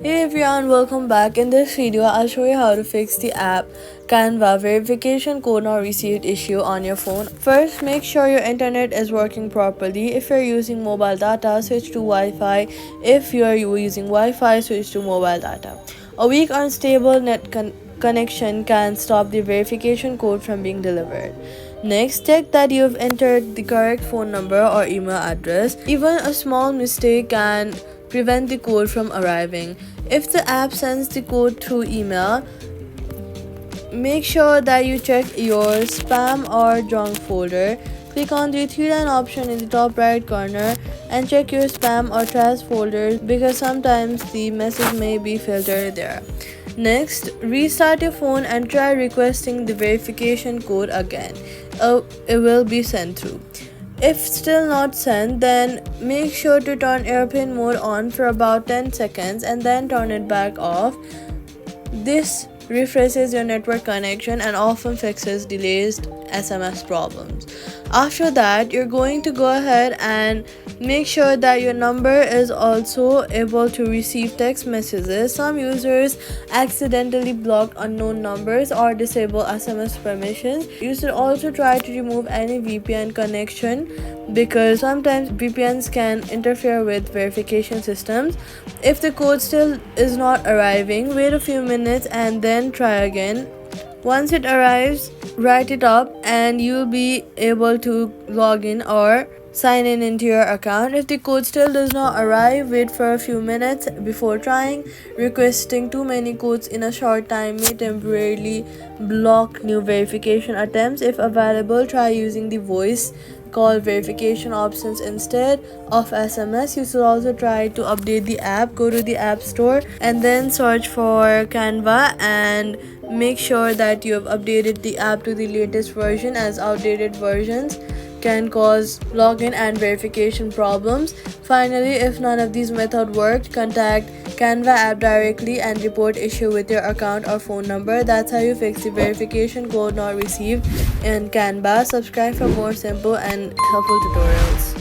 Hey everyone, welcome back. In this video, I'll show you how to fix the app Canva verification code not received issue on your phone. First, make sure your internet is working properly. If you're using mobile data, switch to Wi-Fi. If you're using Wi-Fi, switch to mobile data. A weak or unstable connection can stop the verification code from being delivered. Next, check that you've entered the correct phone number or email address. Even a small mistake can prevent the code from arriving. If the app sends the code through email, make sure that you check your spam or junk folder. Click on the three-line option in the top right corner and check your spam or trash folders because sometimes the message may be filtered there. Next, restart your phone and try requesting the verification code again. It will be sent through. If still not sent, then make sure to turn airplane mode on for about 10 seconds and then turn it back off. This refreshes your network connection and often fixes delayed SMS problems. After that, you're going to go ahead and make sure that your number is also able to receive text messages. Some users accidentally block unknown numbers or disable SMS permissions. You should also try to remove any VPN connection because sometimes VPNs can interfere with verification systems. If the code still is not arriving, wait a few minutes and then try again. Once it arrives, write it up and you'll be able to log in or sign in into your account. If the code still does not arrive, wait for a few minutes before trying. Requesting too many codes in a short time may temporarily block new verification attempts. If available, try using the voice call verification options instead of SMS. You should also try to update the app. Go to the App Store and then search for Canva and make sure that you have updated the app to the latest version, as outdated versions can cause login and verification problems. Finally, if none of these methods worked, contact Canva app directly and report issue with your account or phone number. That's how you fix the verification code not received in Canva. Subscribe for more simple and helpful tutorials.